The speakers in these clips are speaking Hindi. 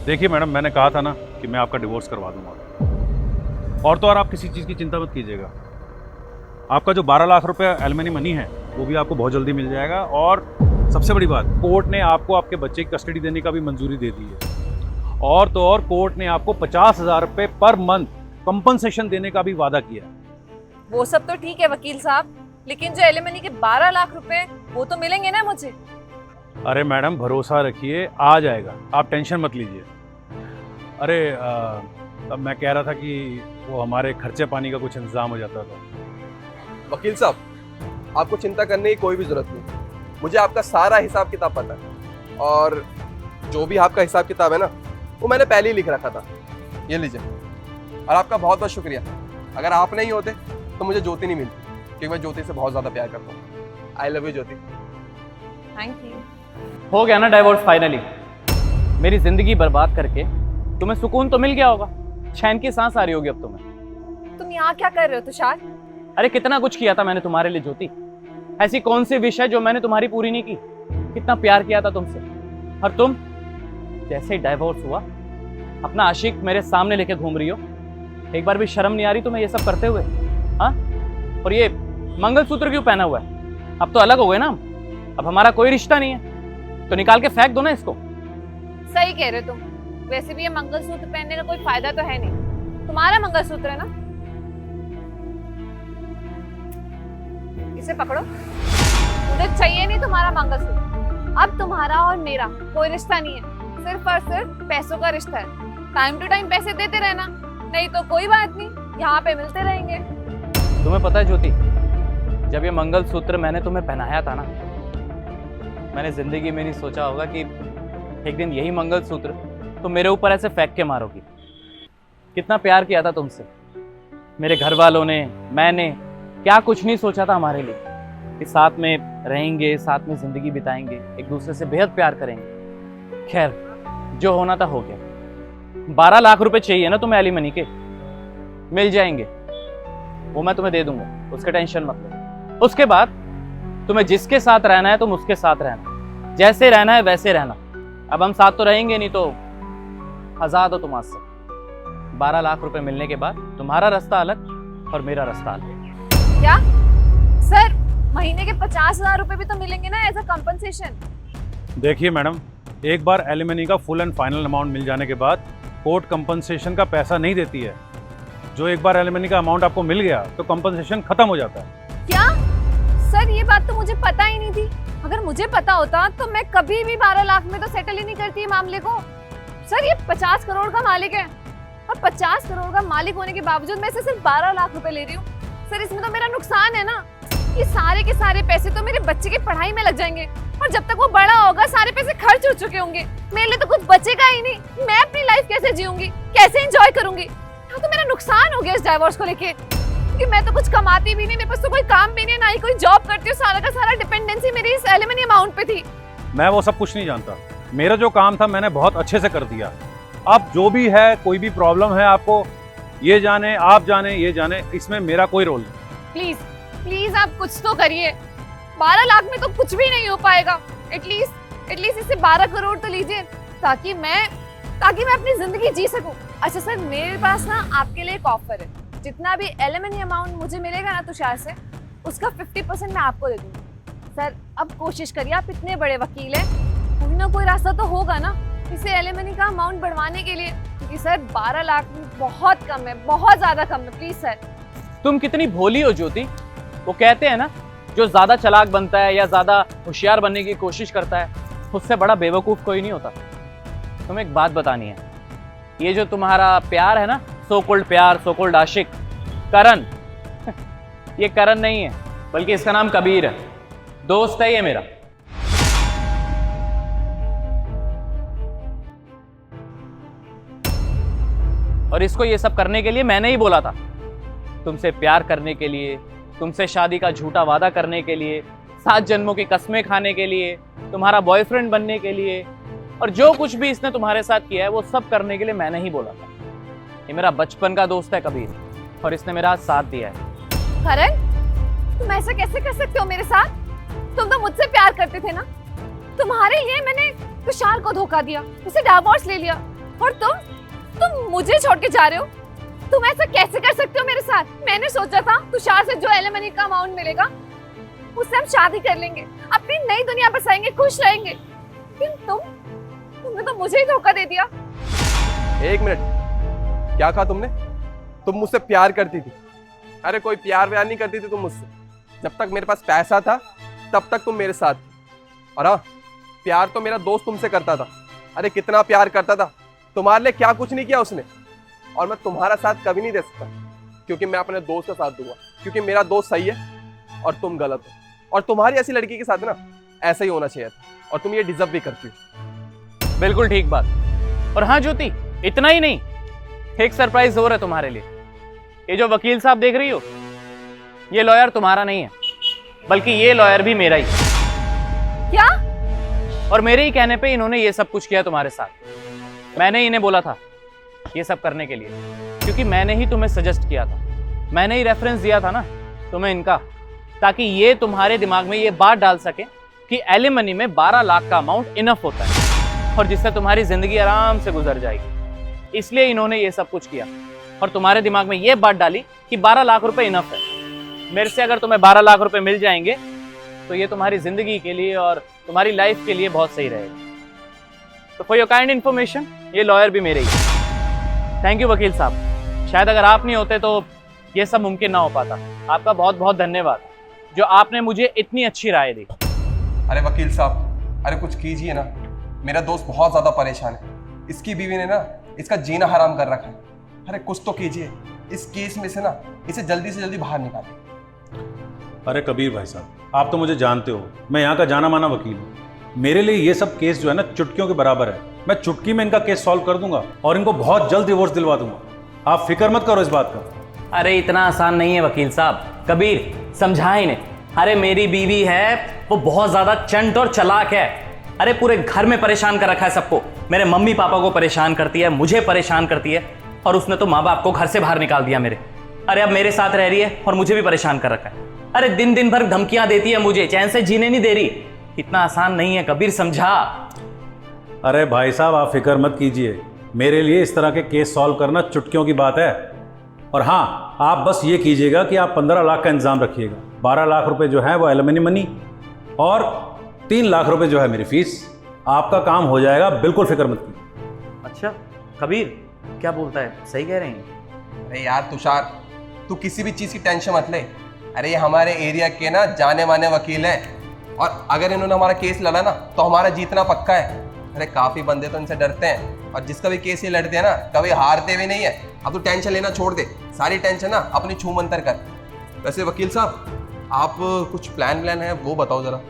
देखिए मैडम, मैंने कहा था ना कि मैं आपका डिवोर्स करवा दूंगा। और तो और आप किसी चीज़ की चिंता मत कीजिएगा। आपका जो 12 लाख रुपए एलिमनी मनी है वो भी आपको बहुत जल्दी मिल जाएगा। और सबसे बड़ी बात, कोर्ट ने आपको आपके बच्चे की कस्टडी देने का भी मंजूरी दे दी है। और तो और कोर्ट ने आपको 50,000 रुपये पर मंथ कंपनसेशन देने का भी वादा किया है। वो सब तो ठीक है वकील साहब, लेकिन जो एलिमनी के 12 लाख रुपए वो तो मिलेंगे ना मुझे। अरे मैडम, भरोसा रखिए, आ जाएगा, आप टेंशन मत लीजिए। अरे अब मैं कह रहा था कि वो हमारे खर्चे पानी का कुछ इंतजाम हो जाता था। वकील साहब, आपको चिंता करने की कोई भी जरूरत नहीं। मुझे आपका सारा हिसाब किताब पता है, और जो भी आपका हिसाब किताब है ना, वो मैंने पहले ही लिख रखा था। ये लीजिए। और आपका बहुत बहुत शुक्रिया। अगर आप नहीं होते तो मुझे ज्योति नहीं मिलती, क्योंकि मैं ज्योति से बहुत ज़्यादा प्यार करता हूँ। I love you Jyoti. Thank you. हो गया ना डाइवोर्स फाइनली। मेरी जिंदगी बर्बाद करके तुम्हें सुकून तो मिल गया होगा, चैन की सांस आ रही होगी अब तुम्हें। तुम यहाँ क्या कर रहे हो तुषार? अरे कितना कुछ किया था मैंने तुम्हारे लिए ज्योति। ऐसी कौन सी विश है जो मैंने तुम्हारी पूरी नहीं की? कितना प्यार किया था तुमसे, और तुम जैसे ही डाइवोर्स हुआ अपना आशिक मेरे सामने लेके घूम रही हो। एक बार भी शर्म नहीं आ रही तुम्हें ये सब करते हुए? हाँ, और ये मंगलसूत्र क्यों पहना हुआ है? अब तो अलग हो गए ना हम, अब हमारा कोई रिश्ता नहीं है, तो निकाल के फेंक दो ना इसको। सही कह रहे हो तुम। वैसे भी ये मंगलसूत्र पहनने का कोई फायदा तो है नहीं। तुम्हारा मंगलसूत्र है ना, इसे पकड़ो। मुझे चाहिए नहीं तुम्हारा मंगलसूत्र। अब तुम्हारा और मेरा कोई रिश्ता नहीं है, सिर्फ और सिर्फ पैसों का रिश्ता है। टाइम टू टाइम पैसे देते रहना, नहीं तो कोई बात नहीं, यहाँ पे मिलते रहेंगे। तुम्हें पता है ज्योति, जब ये मंगलसूत्र मैंने तुम्हें पहनाया था ना, मैंने जिंदगी में नहीं सोचा होगा कि एक दिन यही मंगलसूत्र तुम मेरे ऊपर ऐसे फेंक के मारोगी। कितना प्यार किया था तुमसे। मेरे घर वालों ने, मैंने क्या कुछ नहीं सोचा था हमारे लिए कि साथ में रहेंगे, साथ में जिंदगी बिताएंगे, एक दूसरे से बेहद प्यार करेंगे। खैर, जो होना था हो गया। 12 लाख रुपए चाहिए ना तुम्हें एलिमनी के? मिल जाएंगे, वो मैं तुम्हें दे दूंगा, उसके टेंशन मत लो। उसके बाद तुम्हें जिसके साथ रहना है तुम उसके साथ रहना, जैसे रहना है वैसे रहना। अब हम साथ तो रहेंगे नहीं, तो आजाद हो तुम आज से। 12 लाख रुपए मिलने के बाद तुम्हारा रास्ता अलग और मेरा रास्ता अलग। क्या सर, महीने के 50,000 रुपए भी तो मिलेंगे ना एज अ कंपनसेशन? देखिए मैडम, एक बार एलिमनी का फुल एंड फाइनल अमाउंट मिल जाने के बाद कोर्ट कंपनसेशन का पैसा नहीं देती है। जो एक बार एलिमनी का अमाउंट आपको मिल गया तो कंपनसेशन खत्म हो जाता है। क्या सर, ये बात तो मुझे पता ही नहीं थी। अगर मुझे पता होता तो मैं कभी भी 12 लाख में तो सेटल ही नहीं करती मामले को। सर, ये 50 करोड़ का मालिक है, और 50 करोड़ का मालिक होने के बावजूद मैं इसे सिर्फ 12 लाख रुपए ले रही हूँ। सर, इसमें तो मेरा नुकसान है ना। ये सारे के सारे पैसे तो मेरे बच्चे की पढ़ाई में लग जाएंगे, और जब तक वो बड़ा होगा सारे पैसे खर्च हो चुके होंगे। मेरे लिए तो कुछ बचेगा ही नहीं। मैं अपनी लाइफ कैसे जीऊंगी, कैसे एंजॉय करूंगी? यहाँ तो मेरा नुकसान हो गया इस डाइवोर्स को लेके, क्योंकि मैं तो कुछ कमाती भी नहीं, मेरे पास तो कोई काम भी नहीं, ना ही कोई जॉब करती हूँ। सारा का सारा डिपेंडेंसी मेरी इस एलिमनी अमाउंट पे थी। मैं वो सब कुछ नहीं जानता। मेरा जो काम था मैंने बहुत अच्छे से कर दिया। अब जो भी है, कोई भी प्रॉब्लम है आपको, ये जाने, आप जाने, ये जाने, इसमें मेरा कोई रोल नहीं। प्लीज प्लीज आप कुछ तो करिए। 12 लाख में तो कुछ भी नहीं हो पाएगा। एटलीस्ट इससे 12 करोड़ तो लीजिए, ताकि मैं अपनी जिंदगी जी सकूं। अच्छा सर, मेरे पास ना आपके लिए एक ऑफर है। जितना भी एलिमनी अमाउंट मुझे मिलेगा ना तुषार से, उसका 50% मैं आपको दे दूंगी। सर, अब कोशिश करिए, आप इतने बड़े वकील हैं, कोई ना कोई रास्ता तो होगा ना इसे एलिमनी का अमाउंट बढ़वाने के लिए, क्योंकि सर 12 लाख बहुत कम है, बहुत ज्यादा कम है। Please sir. तुम कितनी भोली हो ज्योति। वो कहते हैं ना, जो ज्यादा चालाक बनता है या ज्यादा होशियार बनने की कोशिश करता है, उससे बड़ा बेवकूफ कोई नहीं होता। तुम्हें एक बात बतानी है, ये जो तुम्हारा प्यार है ना, सो कॉल्ड प्यार, सो कॉल्ड आशिक, करण ये करण नहीं है, बल्कि इसका नाम कबीर है। दोस्त है ये मेरा। और इसको ये सब करने के लिए मैंने ही बोला था। तुमसे प्यार करने के लिए, तुमसे शादी का झूठा वादा करने के लिए, 7 जन्मों की कसमें खाने के लिए, तुम्हारा बॉयफ्रेंड बनने के लिए, और जो कुछ भी इसने तुम्हारे साथ किया है वो सब करने के लिए मैंने ही बोला था। ये मेरा बचपन का दोस्त है कबीर, और इसने मेरा साथ दिया है। करण, तुम ऐसा कैसे कर सकते हो मेरे साथ? तुम तो मुझसे प्यार करते थे ना। तुम्हारे लिए मैंने तुषार को धोखा दिया, उसे डिवोर्स ले लिया, और तुम मुझे छोड़ के जा रहे हो? तुम ऐसा कैसे कर सकते हो मेरे साथ? मैंने सोचा था तुषार से जो एलिमनी का अमाउंट मिलेगा उससे हम शादी कर लेंगे, अपनी नई दुनिया बसाएंगे, खुश रहेंगे। लेकिन तुमने तो मुझे ही धोखा दे दिया। एक मिनट, क्या कहा तुमने? तुम मुझसे प्यार करती थी? अरे कोई प्यार व्यार नहीं करती थी तुम मुझसे। जब तक मेरे पास पैसा था तब तक तुम मेरे साथ थी। और हाँ, प्यार तो मेरा दोस्त तुमसे करता था। अरे कितना प्यार करता था, तुम्हारे लिए क्या कुछ नहीं किया उसने। और मैं तुम्हारा साथ कभी नहीं दे सकता, क्योंकि मैं अपने दोस्त का साथ दूंगा, क्योंकि मेरा दोस्त सही है और तुम गलत हो। और तुम्हारी ऐसी लड़की के साथ ना ऐसा ही होना चाहिए था, और तुम ये डिजर्व भी करती हो। बिल्कुल ठीक बात। और हाँ ज्योति, इतना ही नहीं, एक सरप्राइज हो रहा है तुम्हारे लिए। ये जो वकील साहब देख रही हो, ये लॉयर तुम्हारा नहीं है, बल्कि ये लॉयर भी मेरा ही है। क्या? और मेरे ही कहने पे इन्होंने ये सब कुछ किया तुम्हारे साथ। मैंने इन्हें बोला था ये सब करने के लिए, क्योंकि मैंने ही तुम्हें सजेस्ट किया था, मैंने ही रेफरेंस दिया था ना तुम्हें इनका, ताकि ये तुम्हारे दिमाग में ये बात डाल सके कि एलिमनी में 12 लाख का अमाउंट इनफ होता है, और जिससे तुम्हारी जिंदगी आराम से गुजर जाएगी। इसलिए इन्होंने ये सब कुछ किया, और तुम्हारे दिमाग में ये बात डाली कि 12 लाख रुपए इनफ है। मेरे से अगर तुम्हें 12 लाख रुपए मिल जाएंगे तो ये तुम्हारी जिंदगी के लिए और तुम्हारी लाइफ के लिए बहुत सही रहेगा। तो फॉर योर काइंड इन्फॉर्मेशन, ये लॉयर भी मेरे ही। थैंक यू वकील साहब, शायद अगर आप नहीं होते तो ये सब मुमकिन ना हो पाता। आपका बहुत बहुत धन्यवाद जो आपने मुझे इतनी अच्छी राय दी। अरे वकील साहब, अरे कुछ कीजिए ना, मेरा दोस्त बहुत ज़्यादा परेशान है। इसकी बीवी ने ना इसका जीना हराम कर रखा है। अरे कुछ तो कीजिए, इस केस में से ना इसे जल्दी से जल्दी बाहर निकालिए। अरे कबीर भाई साहब, आप तो मुझे जानते हो, मैं यहाँ का जाना माना वकील हूँ। मेरे लिए ये सब केस जो है ना चुटकियों के बराबर है। मैं चुटकी में इनका केस सॉल्व कर दूंगा और इनको बहुत जल्द डिवोर्स दिलवा दूंगा। आप फिक्र मत करो इस बात का। अरे इतना आसान नहीं है वकील साहब, कबीर समझा इन्हें। अरे मेरी बीवी है, वो बहुत ज्यादा चंट और चालाक है। अरे पूरे घर में परेशान कर रखा है सबको, मेरे मम्मी पापा को परेशान करती है, मुझे परेशान करती है, और उसने तो माँ बाप को घर से बाहर निकाल दिया मेरे। अरे अब मेरे साथ रह रही है और मुझे भी परेशान कर रखा है। अरे दिन दिन भर धमकियां देती है मुझे, चैन से जीने नहीं दे रही। इतना आसान नहीं है कबीर, समझा। अरे भाई साहब, आप फिक्र मत कीजिए, मेरे लिए इस तरह के केस सॉल्व करना चुटकियों की बात है। और हाँ, आप बस ये कीजिएगा कि आप 15 लाख का इंतजाम रखिएगा। 12 लाख रुपए जो है वो एलिमनी मनी, और 3 लाख रुपए जो है मेरी फीस। आपका काम हो जाएगा, बिल्कुल फिक्र मत कीजिए। अच्छा कबीर, क्या बोलता है, सही कह रहे हैं? अरे यार तुषार, तू किसी भी चीज़ की टेंशन मत ले। अरे ये हमारे एरिया के ना जाने माने वकील हैं, और अगर इन्होंने हमारा केस लड़ा ना तो हमारा जीतना पक्का है। अरे काफ़ी बंदे तो इनसे डरते हैं, और जिसका भी केस ये लड़ते हैं ना कभी हारते भी नहीं है। अब तू टेंशन लेना छोड़ दे, सारी टेंशन ना अपनी छू मंतर कर। वैसे वकील साहब, आप कुछ प्लान है वो बताओ ज़रा।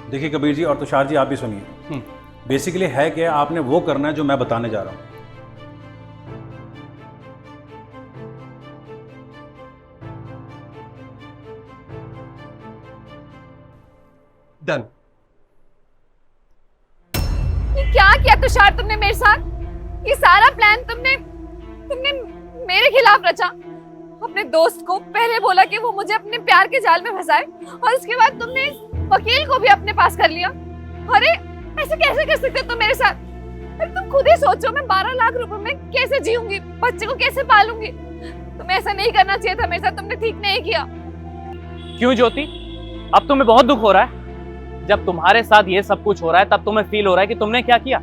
देखिए कबीर जी और तुषार जी, आप भी सुनिए। बेसिकली है कि आपने वो करना है जो मैं बताने जा रहा हूँ। डन। ये क्या किया तुषार तुमने मेरे साथ? ये सारा प्लान तुमने मेरे खिलाफ रचा। अपने दोस्त को पहले बोला कि वो मुझे अपने प्यार के जाल में फंसाए, और उसके बाद तुमने इस वकील को भी अपने पास कर लिया। अरे ऐसे कैसे कर सकते हो तुम मेरे साथ? अरे तुम खुद ही सोचो, मैं 12 लाख रुपए में कैसे जीऊंगी, बच्चे को कैसे पालूंगी? तुम्हें ऐसा नहीं करना चाहिए था मेरे साथ, तुमने ठीक नहीं किया। क्यों ज्योति, अब तुम्हें बहुत दुख हो रहा है? जब तुम्हारे साथ ये सब कुछ हो रहा है तब तुम्हें फील हो रहा है कि तुमने क्या किया?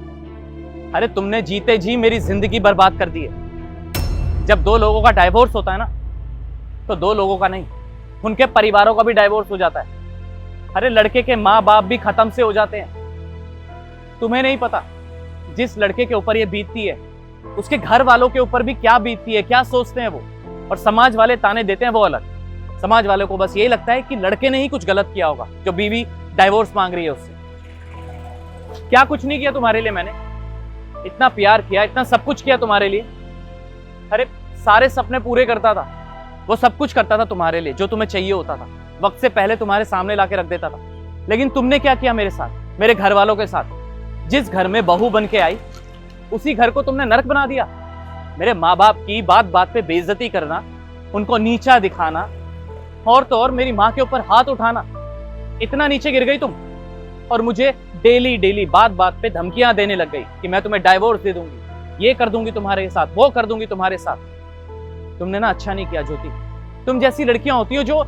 अरे तुमने जीते जी मेरी जिंदगी बर्बाद कर दी है। जब 2 लोगों का डाइवोर्स होता है ना, तो 2 लोगों का नहीं, उनके परिवारों का भी डाइवोर्स हो जाता है। अरे लड़के के माँ बाप भी खत्म से हो जाते हैं। तुम्हें नहीं पता जिस लड़के के ऊपर ये बीतती है, उसके घर वालों के ऊपर भी क्या बीतती है, क्या सोचते हैं वो। और समाज वाले ताने देते हैं वो अलग। समाज वालों को बस यही लगता है कि लड़के ने ही कुछ गलत किया होगा जो बीवी डाइवोर्स मांग रही है उससे। क्या कुछ नहीं किया तुम्हारे लिए मैंने? इतना प्यार किया, इतना सब कुछ किया तुम्हारे लिए। अरे सारे सपने पूरे करता था, वो सब कुछ करता था तुम्हारे लिए, जो तुम्हें चाहिए होता था वक्त से पहले तुम्हारे सामने लाके रख देता था। लेकिन तुमने क्या किया मेरे साथ, मेरे घर वालों के साथ? जिस घर में बहू बन के आई, उसी घर को तुमने नरक बना दिया। मेरे माँ बाप की बात बात पे बेइज्जती करना, उनको नीचा दिखाना, और तो और मेरी माँ के ऊपर हाथ उठाना। इतना नीचे गिर गई तुम, और मुझे डेली डेली बात बात पे धमकियां देने लग गई कि मैं तुम्हें डाइवोर्स दे दूंगी, ये कर दूंगी तुम्हारे साथ, वो कर दूंगी तुम्हारे साथ। तुमने ना अच्छा नहीं किया ज्योति। तुम जैसी लड़कियां होती हो जो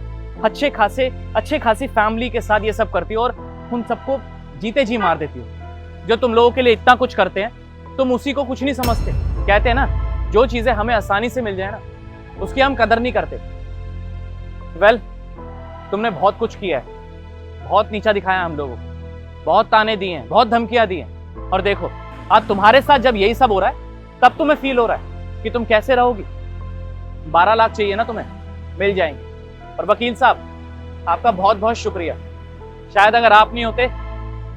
अच्छे खासी फैमिली के साथ ये सब करती हो और उन सबको जीते जी मार देती हो। जो तुम लोगों के लिए इतना कुछ करते हैं, तुम उसी को कुछ नहीं समझते। कहते हैं ना, जो चीजें हमें आसानी से मिल जाए ना, उसकी हम कदर नहीं करते। वेल, तुमने बहुत कुछ किया है, बहुत नीचा दिखाया हम लोगों को, बहुत ताने दिए हैं, बहुत धमकियां दी हैं। और देखो, आज तुम्हारे साथ जब यही सब हो रहा है, तब तुम्हें फील हो रहा है कि तुम कैसे रहोगी। 12 लाख चाहिए ना तुम्हें, मिल जाएंगे। और वकील साहब, आपका बहुत बहुत शुक्रिया। शायद अगर आप नहीं होते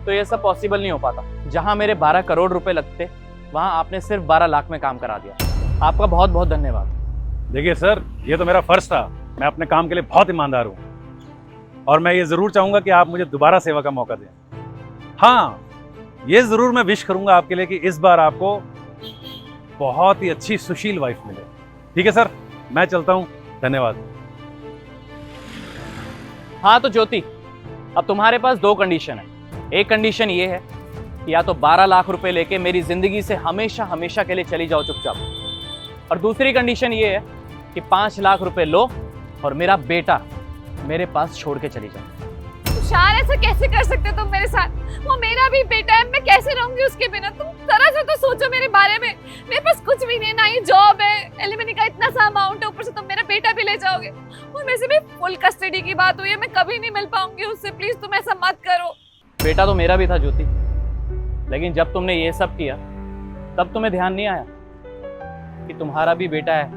तो ये सब पॉसिबल नहीं हो पाता। जहां मेरे 12 करोड़ रुपए लगते, वहां आपने सिर्फ 12 लाख में काम करा दिया। आपका बहुत बहुत धन्यवाद। देखिए सर, ये तो मेरा फर्ज था। मैं अपने काम के लिए बहुत ईमानदार हूँ और मैं ये ज़रूर चाहूँगा कि आप मुझे दोबारा सेवा का मौका दें। हाँ, ये ज़रूर मैं विश करूँगा आपके लिए कि इस बार आपको बहुत ही अच्छी सुशील वाइफ मिले। ठीक है सर, मैं चलता हूँ। धन्यवाद। हाँ तो ज्योति, अब तुम्हारे पास 2 कंडीशन है। एक कंडीशन ये है कि या तो 12 लाख रुपए लेके मेरी जिंदगी से हमेशा हमेशा के लिए चली जाओ चुपचाप, और दूसरी कंडीशन ये है कि 5 लाख रुपए लो और मेरा बेटा मेरे पास छोड़ के चली जाओ। तुषार, ऐसा कैसे कर सकते हो तुम मेरे साथ? वो मेरा भी बेटा है, मैं कैसे रहूंगी उसके बिना? तुम जरा सा तो सोचो मेरे बारे में। मेरे पास कुछ भी नहीं है, ना ही जॉब है, एलिमनी का इतना सा अमाउंट है, ऊपर से तुम मेरा बेटा भी ले जाओगे। और वैसे भी फुल कस्टडी की बात हुई है, मैं कभी नहीं मिल पाऊंगी उससे। प्लीज तुम ऐसा मत करो। बेटा तो मेरा भी था ज्योति, लेकिन जब तुमने ये सब किया तब तुम्हें ध्यान नहीं आया कि तुम्हारा भी बेटा है,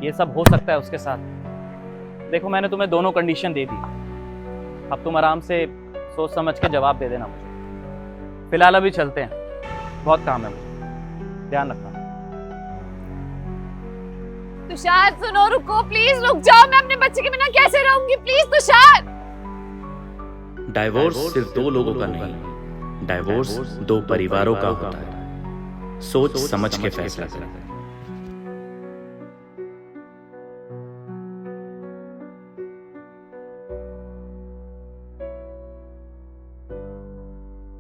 ये सब हो सकता है उसके साथ। देखो, मैंने तुम्हें दोनों कंडीशन दे दी, अब तुम आराम से सोच समझ के जवाब दे देना मुझे। फिलहाल अभी चलते हैं, बहुत काम है मुझे। ध्यान रखना। तुषार सुनो, रुको प्लीज, रुक जाओ। मैं अपने बच्चे के बिना कैसे रहूंगी? प्लीज तुषार। डाइवोर्स सिर्फ 2 लोगों का नहीं, डाइवोर्स 2 परिवारों का होता है। सोच समझ के फैसला करें।